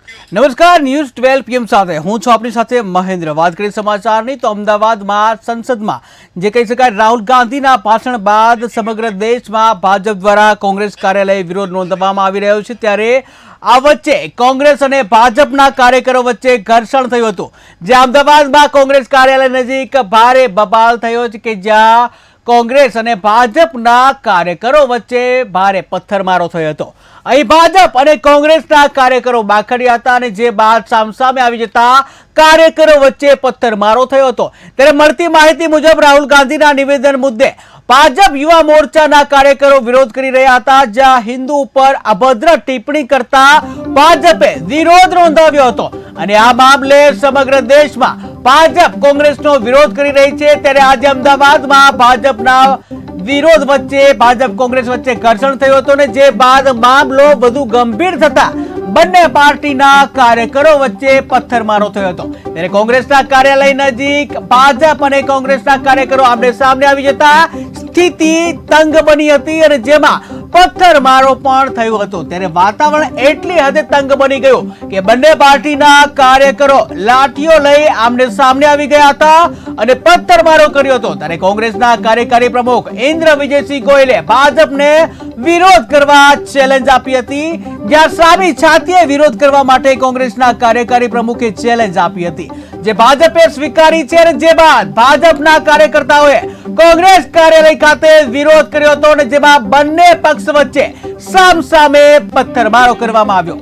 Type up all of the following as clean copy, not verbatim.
નમસ્કાર, news 12 PM સાથે હું છું આપની સાથે મહેન્દ્ર। વાત કરીએ સમાચારની તો અમદાવાદમાં સંસદમાં જે કહી શકાય રાહુલ ગાંધીના ભાષણ બાદ સમગ્ર દેશમાં ભાજપ દ્વારા કોંગ્રેસ કાર્યાલય વિરોધ નોંધવામાં આવી રહ્યો છે। ત્યારે આ વચ્ચે કોંગ્રેસ અને ભાજપના કાર્યકરો વચ્ચે ઘર્ષણ થયું હતું, જે અમદાવાદમાં કોંગ્રેસ કાર્યાલય નજીક ભારે બબાલ થયો છે કે જ્યાં કોંગ્રેસ અને ભાજપના કાર્યકરો વચ્ચે ભારે પથ્થરમારો થયો હતો। અહીં ભાજપ અને કોંગ્રેસના કાર્યકરો બાખડ્યા હતા અને જે બાદ સામસામે આવી જતા કાર્યકરો વચ્ચે પથ્થરમારો થયો હતો। ત્યારે મળતી માહિતી મુજબ રાહુલ ગાંધીના નિવેદન મુદ્દે ભાજપ યુવા મોરચાના કાર્યકરો વિરોધ કરી રહ્યા હતા, જ્યાં હિન્દુ ઉપર અભદ્ર ટિપ્પણી કરતા ભાજપે વિરોધ નોંધાવ્યો હતો અને આ મામલે સમગ્ર દેશમાં ભાજપ કોંગ્રેસનો વિરોધ કરી રહી છે। ત્યારે આજે અમદાવાદમાં ભાજપના વિરોધ વચ્ચે ભાજપ કોંગ્રેસ વચ્ચે ઘર્ષણ થયું હતું અને જે બાદ મામલો વધુ ગંભીર થતા બંને પાર્ટીના કાર્યકરો વચ્ચે પથ્થરમારો થયો હતો। ત્યારે કોંગ્રેસના કાર્યાલય નજીક ભાજપ અને કોંગ્રેસના કાર્યકરો આમને સામને આવી જતા સ્થિતિ તંગ બની હતી અને જેમાં પથ્થરમારો પણ થયો હતો। ત્યારે વાતાવરણ એટલી હદે તંગ બની ગયું કે બંને પાર્ટીના કાર્યકરો લાઠીઓ લઈ આમને સામને આવી ગયા હતા અને પથ્થરમારો કર્યો હતો। ત્યારે કોંગ્રેસના કાર્યકારી પ્રમુખ ઇન્દ્ર વિજયસિંહ ગોયલે ભાજપને વિરોધ કરવા ચેલેન્જ આપી હતી, જ્યાં સામી છાતીએ વિરોધ કરવા માટે કોંગ્રેસના કાર્યકારી પ્રમુખે ચેલેન્જ આપી હતી, જે ભાજપે સ્વીકારી છે અને જે બાદ ભાજપના કાર્યકર્તાઓએ કોંગ્રેસ કાર્યાલય ખાતે વિરોધ કર્યો હતો અને જેમાં બંને પક્ષ વચ્ચે સામસામે પથ્થરમારો કરવામાં આવ્યો।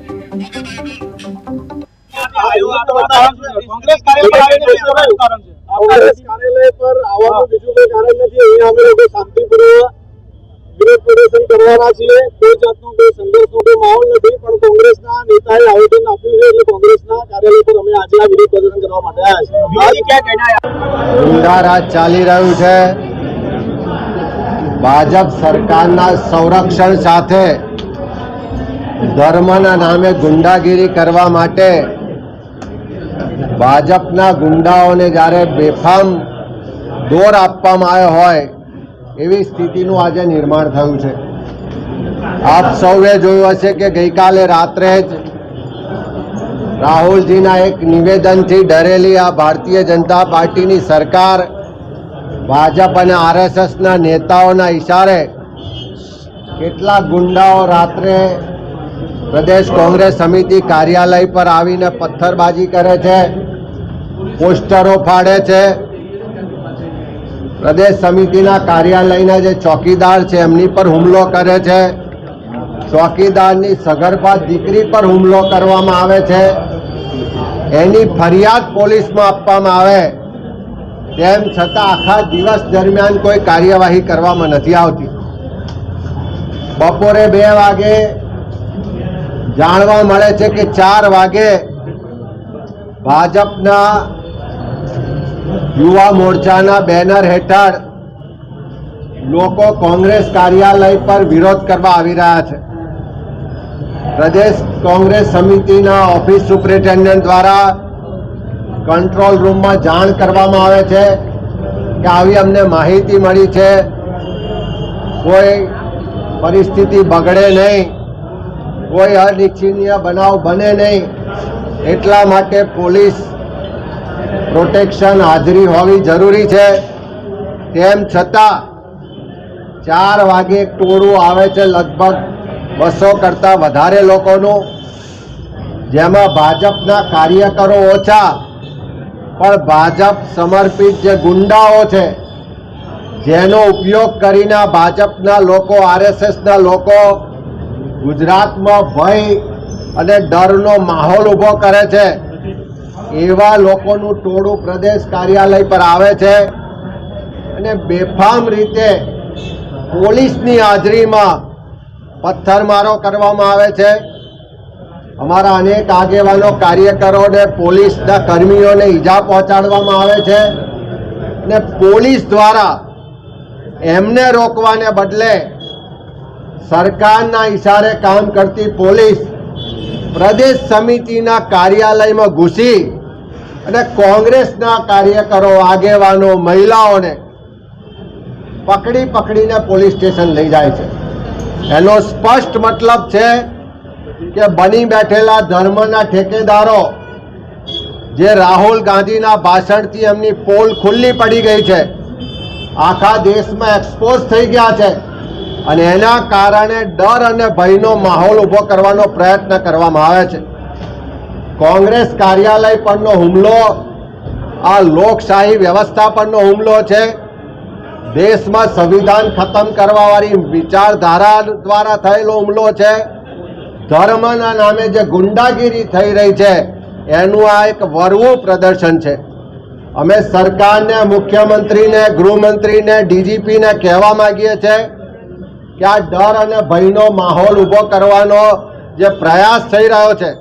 કોંગ્રેસ કાર્યાલય પર આવવાનું બીજું કોઈ કારણ નથી। અહીંયા અમે લોકો શાંતિપૂર્વક વિરોધ પ્રદર્શન કરવાના છીએ। કોઈ જાતનો કોઈ સંઘર્ષનો કોઈ માહોલ નથી, પણ કોંગ્રેસના નેતાએ આવેદન આપ્યું છે એટલે કોંગ્રેસના કાર્યાલય પર અમે આજે આ વિરોધ પ્રદર્શન કરવા માટે આવ્યા છીએ। ગુંડારાજ ચાલી રહ્યું છે। ભાજપ સરકારના સંરક્ષણ સાથે ધર્મના નામે ગુંડાગીરી કરવા માટે ભાજપના ગુંડાઓને જ્યારે બેફામ દોર આપવામાં આવ્યો હોય એવી સ્થિતિનું આજે નિર્માણ થયું છે। આપ સૌએ જોયું હશે કે ગઈકાલે રાત્રે જ રાહુલજીના એક નિવેદનથી ડરેલી આ ભારતીય જનતા પાર્ટીની સરકાર ભાજપ અને આરએસએસના નેતાઓના ઇશારે કેટલાક ગુંડાઓ રાત્રે પ્રદેશ કોંગ્રેસ સમિતિ કાર્યાલય પર આવીને પથ્થરબાજી કરે છે, પોસ્ટરો ફાડે છે। પ્રદેશ સમિતિના કાર્યાલયના જે ચોકીદાર છે એમની પર હુમલો કરે છે, ચોકીદારની સગર્ભા દીકરી પર હુમલો કરવામાં આવે છે। એની ફરિયાદ પોલીસમાં આપવામાં આવે, તેમ છતાં આખા દિવસ દરમિયાન કોઈ કાર્યવાહી કરવામાં નથી આવતી। બપોરે 2 વાગે જાણવા મળે છે કે 4 વાગે ભાજપના યુવા મોરચાના બેનર હેઠળ લોકો કોંગ્રેસ કાર્યાલય પર વિરોધ કરવા આવી રહ્યા છે। પ્રદેશ કોંગ્રેસ સમિતિના ઓફિસ સુપ્રિન્ટેન્ડન્ટ દ્વારા કંટ્રોલ રૂમમાં જાણ કરવામાં આવે છે કે આવી અમને માહિતી મળી છે, કોઈ પરિસ્થિતિ બગડે નહીં, કોઈ અનિચ્છનીય બનાવ બને નહીં, એટલા માટે પોલીસ પ્રોટેક્શન હાજરી હોવી જરૂરી છે। તેમ છતાં 4 વાગે એક ટોળું આવે છે, લગભગ 200 કરતાં વધારે લોકોનું, જેમાં ભાજપના કાર્યકરો ઓછા પણ ભાજપ સમર્પિત જે ગુંડાઓ છે જેનો ઉપયોગ કરીને ભાજપના લોકો, આરએસએસના લોકો ગુજરાતમાં ભય અને ડરનો માહોલ ઊભો કરે છે, એવા લોકોનું ટોળું પ્રદેશ કાર્યાલય પર આવે છે અને બેફામ રીતે પોલીસની હાજરીમાં પથ્થરમારો કરવામાં આવે છે। અમારા અનેક આગેવાનો, કાર્યકરોને, પોલીસના કર્મીઓને ઈજા પહોંચાડવામાં આવે છે અને પોલીસ દ્વારા એમને રોકવાને બદલે સરકારના ઇશારે કામ કરતી પોલીસ પ્રદેશ સમિતિના કાર્યાલયમાં ઘૂસી અને કોંગ્રેસના કાર્યકરો, આગેવાનો, મહિલાઓને પકડીને પોલીસ સ્ટેશન લઈ જાય છે। એનો સ્પષ્ટ મતલબ છે કે બની બેઠેલા ધર્મના ઠેકેદારો જે રાહુલ ગાંધીના ભાષણથી એમની પોલ ખુલ્લી પડી ગઈ છે, આખા દેશમાં એક્સપોઝ થઈ ગયા છે અને એના કારણે ડર અને ભયનો માહોલ ઊભો કરવાનો પ્રયત્ન કરવામાં આવે છે. કોંગ્રેસ કાર્યાલય પરનો હુમલો આ લોકશાહી વ્યવસ્થા પરનો હુમલો છે. દેશમાં સંવિધાન ખતમ કરવાવાળી વિચારધારા દ્વારા થયેલો હુમલો છે. ધર્મના નામે જે ગુંડાગીરી થઈ રહી છે એનું આ એક વરવું પ્રદર્શન છે. અમે સરકારને, મુખ્યમંત્રીને, ગૃહમંત્રીને, ડીજીપીને કહેવા માંગીએ છીએ કે આ ડર અને ભયનો માહોલ ઊભો કરવાનો જે પ્રયાસ થઈ રહ્યો છે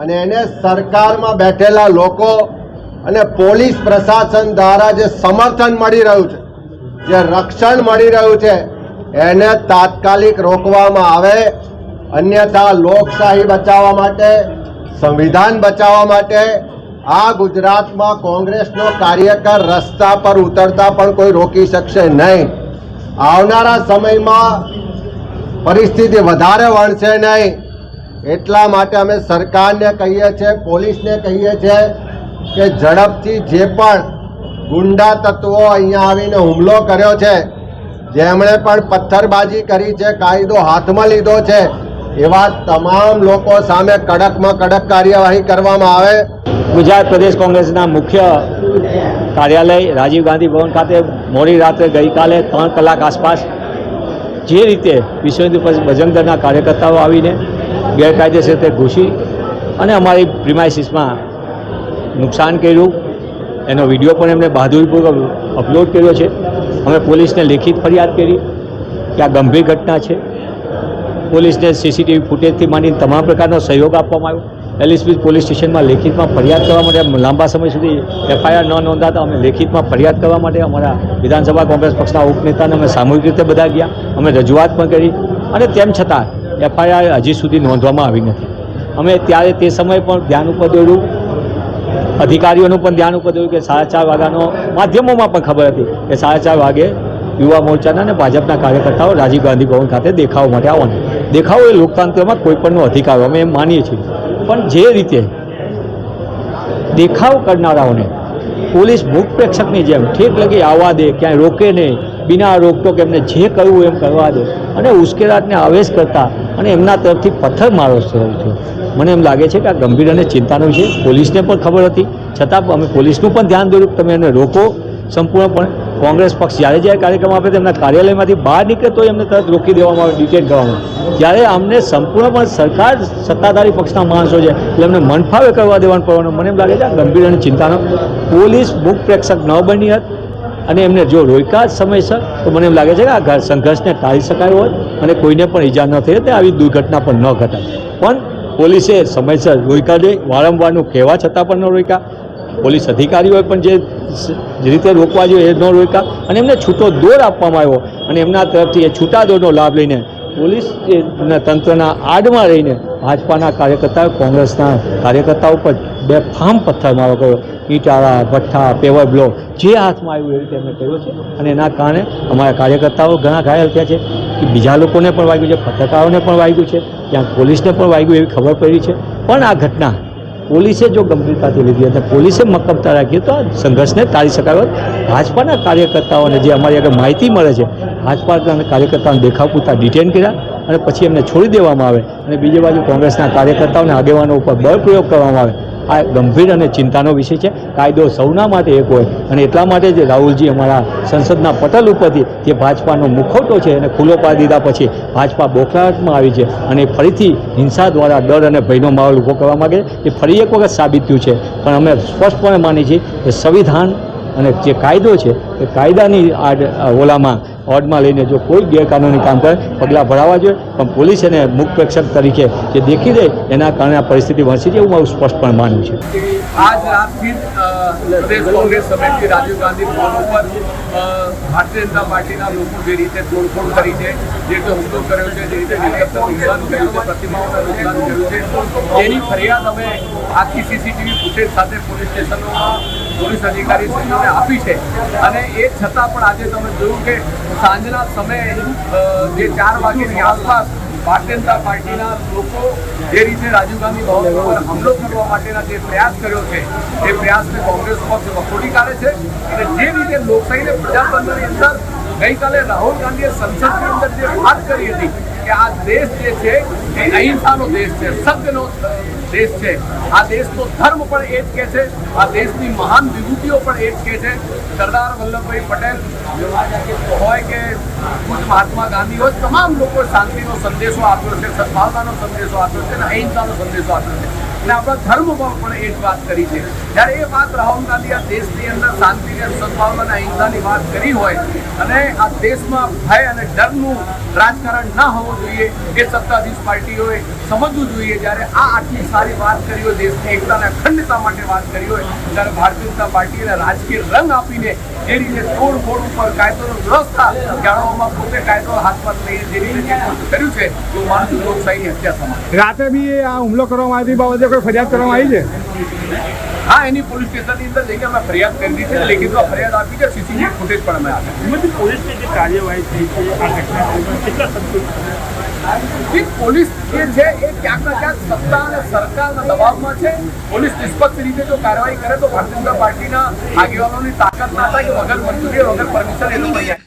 અને એને સરકારમાં બેઠેલા લોકો અને પોલીસ પ્રશાસન દ્વારા જે સમર્થન મળી રહ્યું છે, જે રક્ષણ મળી રહ્યું છે, એને તાત્કાલિક રોકવામાં આવે. અન્યથા લોકશાહી બચાવવા માટે, સંવિધાન બચાવવા માટે આ ગુજરાતમાં કોંગ્રેસનો કાર્યકર રસ્તા પર ઉતરતા પણ કોઈ રોકી શકશે નહીં. આવનારા સમયમાં પરિસ્થિતિ વધારે વણશે નહીં. એટલા માટે અમે સરકારને કહીએ છીએ, પોલીસને કહીએ છીએ કે ઝડપથી જે પણ ગુંડા તત્વો અહીંયા આવીને હુમલો કર્યો છે, જેમણે પણ પથ્થરબાજી કરી છે, કાયદો હાથમાં લીધો છે, એવા તમામ લોકો સામે કડકમાં કડક કાર્યવાહી કરવામાં આવે. ગુજરાત પ્રદેશ કોંગ્રેસના મુખ્ય કાર્યાલય રાજીવ ગાંધી ભવન ખાતે મોડી રાત્રે ગઈકાલે 3 કલાક આસપાસ જે રીતે વિશ્વ હિન્દુ બજરંગ દળના કાર્યકર્તાઓ આવીને ગેરકાયદેસર રીતે ઘૂસી અને અમારી પ્રિમાઇસીસમાં નુકસાન કર્યું, એનો વિડીયો પણ એમણે બહાદુરીપૂર્વક અપલોડ કર્યો છે. અમે પોલીસને લેખિત ફરિયાદ કરી કે આ ગંભીર ઘટના છે. પોલીસને સીસીટીવી ફૂટેજથી માંડીને તમામ પ્રકારનો સહયોગ આપવામાં આવ્યો. એલએસપી પોલીસ સ્ટેશનમાં લેખિતમાં ફરિયાદ કરવા માટે લાંબા સમય સુધી એફઆઈઆર ન નોંધાતા અમે લેખિતમાં ફરિયાદ કરવા માટે અમારા વિધાનસભા કોંગ્રેસ પક્ષના ઉપનેતાને અમે સામૂહિક રીતે બધા ગયા. અમે રજૂઆત પણ કરી અને તેમ છતાં એફઆઈઆર હજી સુધી નોંધવામાં આવી નથી. અમે ત્યારે તે સમયે પણ ધ્યાન ઉપર દોર્યું, અધિકારીઓનું પણ ધ્યાન ઉપર દોર્યું કે 4:30 વાગ્યાનો માધ્યમોમાં પણ ખબર હતી કે 4:30 વાગે યુવા મોરચાના અને ભાજપના કાર્યકર્તાઓ રાજીવ ગાંધી ભવન ખાતે દેખાવ માટે આવવાના. દેખાવો એ લોકતંત્રમાં કોઈપણનો અધિકાર, અમે એમ માનીએ છીએ. પણ જે રીતે દેખાવ કરનારાઓને પોલીસ મૂક પ્રેક્ષકની જેમ ઠેક લગી આવવા દે, ક્યાંય રોકે નહીં, બિના રોકટોક એમને જે કરવું એમ કરવા દે અને ઉશ્કેરાટને આવેશ કરતા અને એમના તરફથી પથ્થરમારો થયો છે. મને એમ લાગે છે કે આ ગંભીર અને ચિંતાનો વિષય પોલીસને પણ ખબર હતી, છતાં અમે પોલીસનું પણ ધ્યાન દોર્યું કે તમે એને રોકો સંપૂર્ણપણે. કોંગ્રેસ પક્ષ જ્યારે કાર્યક્રમ આપે તેમના કાર્યાલયમાંથી બહાર નીકળે તો એમને તરત રોકી દેવામાં આવે, ડિટેન કરવામાં આવે. જ્યારે અમને સંપૂર્ણપણે સરકાર સત્તાધારી પક્ષના માણસો છે એટલે એમને મનફાવે કરવા દેવાનું પડવાનું. મને એમ લાગે છે આ ગંભીર અને ચિંતાનો. પોલીસ મૂક પ્રેક્ષક ન બની હોત અને એમને જો રોક્યા સમયસર તો મને એમ લાગે છે કે આ સંઘર્ષને ટાળી શકાયો હોત અને કોઈને પણ ઈજા ન થઈ હતી, આવી દુર્ઘટના પણ ન ઘટાય. પણ પોલીસે સમયસર રોક્યા નહીં, વારંવારનું કહેવા છતાં પણ ન રોક્યા. પોલીસ અધિકારીઓએ પણ જે રીતે રોકવા જોઈએ એ ન રોક્યા અને એમને છૂટો દોર આપવામાં આવ્યો અને એમના તરફથી એ છૂટા દોરનો લાભ લઈને પોલીસ તંત્રના આડમાં રહીને ભાજપાના કાર્યકર્તાઓ, કોંગ્રેસના કાર્યકર્તાઓ પર બેફામ પથ્થરમારો કર્યો. ઈંટાળા, ભઠ્ઠા, પેવર બ્લોક જે હાથમાં આવ્યું એ રીતે એમને કર્યો છે અને એના કારણે અમારા કાર્યકર્તાઓ ઘણા ઘાયલ થયા છે. કે બીજા લોકોને પણ વાગ્યું છે, પત્રકારોને પણ વાગ્યું છે, ક્યાંક પોલીસને પણ વાગ્યું એવી ખબર પડી છે. પણ આ ઘટના પોલીસે જો ગંભીરતાથી લીધી હતી, પોલીસે મક્કમતા રાખી તો આ સંઘર્ષને ટાળી શકાયો. ભાજપાના કાર્યકર્તાઓને જે અમારી આગળ માહિતી મળે છે, ભાજપાના કાર્યકર્તાઓને દેખાવ પૂરતા ડિટેન કર્યા અને પછી એમને છોડી દેવામાં આવે અને બીજી બાજુ કોંગ્રેસના કાર્યકર્તાઓને આગેવાનો ઉપર બળ પ્રયોગ કરવામાં આવે. આ ગંભીર અને ચિંતાનો વિષય છે. કાયદો સૌના માટે એક હોય અને એટલા માટે જ રાહુલજી અમારા સંસદના પટલ ઉપરથી જે ભાજપાનો મુખોટો છે એને ખુલ્લો પાડી દીધા પછી ભાજપા બોખલાહટમાં આવી છે અને ફરીથી હિંસા દ્વારા ડર અને ભયનો માહોલ ઊભો કરવા માગે એ ફરી એક વખત સાબિત થયું છે. પણ અમે સ્પષ્ટપણે માની છીએ કે સંવિધાન અને જે કાયદો છે એ કાયદાની ઓલામાં ઓડમાં લઈને જો કોઈ ગેરકાનૂની કામ કરે પગલાં ભરાવા જોઈએ. પણ પોલીસ એને મુખ પ્રેક્ષક તરીકે જે દેખી દે એના કારણે આ પરિસ્થિતિ વણસી છે એવું મારું સ્પષ્ટપણે માનવું છે. આજ રાતથી પ્રદેશ કોંગ્રેસ સમિતિ રાજીવ ગાંધી ભવન ઉપર ભારતીય જનતા પાર્ટીના લોકો જે રીતે તોડફોડ કરી છે, જે રીતે હુમલો કર્યો છે, જે રીતે હેલિકોપ્ટરનું નુકસાન કર્યું છે, પ્રતિમાઓનું નુકસાન કર્યું છે, એની ફરિયાદ અમે આખી સીસીટીવી ફૂટેજ સાથે પોલીસ સ્ટેશનોમાં પોલીસ અધિકારીશ્રીઓને આપી છે. અને એ છતાં પણ આજે તમે જોયું કે સાંજના સમયે જે 4 વાગ્યાની આસપાસ ભારતીય જનતા પાર્ટીના લોકો જે રીતે રાજીવ ગાંધી ભવન ઉપર હુમલો કરવા માટેના જે પ્રયાસ કર્યો છે એ પ્રયાસને કોંગ્રેસ પક્ષ વખોડી કાઢે છે અને જે રીતે લોકશાહીને પ્રજાતંત્રની અંદર ગઈકાલે રાહુલ ગાંધીએ સંસદની અંદર જે વાત કરી હતી કે આ દેશ જે છે એ અહિંસાનો દેશ છે, સત્યનો દેશ છે, આ દેશનો ધર્મ પણ એ જ કહે છે, આ દેશની મહાન વિભૂતિઓ પણ એ જ કહે છે. સરદાર વલ્લભભાઈ પટેલ હોય કે મહાત્મા ગાંધી હોય, તમામ લોકો શાંતિનો સંદેશો આપ્યો છે, સદભાવનાનો સંદેશો આપ્યો છે અને અહિંસાનો સંદેશો આપ્યો છે અને આપણા ધર્મમાં પણ એ જ વાત કરી છે. જ્યારે એ વાત રાહુલ ગાંધી આ દેશની અંદર શાંતિ અને સદભાવના અને અહિંસાની વાત કરી હોય અને આ દેશમાં ભય અને ડરનું રાજકારણ ના હોવું જોઈએ એ સત્તાધીશ પાર્ટીઓએ સમજવું જોઈએ. જ્યારે આ આટલી સારી વાત કરી હોય, દેશની એકતા અને અખંડતા માટે વાત કરી હોય, ત્યારે ભારતીય જનતા પાર્ટીને રાજકીય રંગ આપીને જે રીતે તોડફોડ ઉપર કાયદોનો વ્યવસ્થા જાળવવામાં પોતે કાયદો હાથમાં લઈને જે રીતે કર્યું છે તો માનું છું લોકશાહીની હત્યા સમાન. રાતે બી આ હુમલો કરવામાં આવી બાબતે કોઈ ફરિયાદ કરવામાં આવી છે? હા, એની પોલીસ સ્ટેશનની અંદર જઈને અમે ફરિયાદ કરી દીધી છે, લેખિતમાં ફરિયાદ આપી છે, સીસીટીવી ફૂટેજ પણ અમે આપી. પોલીસની જે કાર્યવાહી થઈ છે આ ઘટના કેટલા સંતુષ્ટ? પોલીસ જે છે એ ક્યાંક ને ક્યાંક સત્તા અને સરકારના દબાવમાં છે. પોલીસ નિષ્પક્ષ રીતે જો કાર્યવાહી કરે તો ભારતીય જનતા પાર્ટીના આગેવાનોની તાકાત ના થાય કે વગર મંજૂરી વગર પરમિશન એ લોકો અહીંયા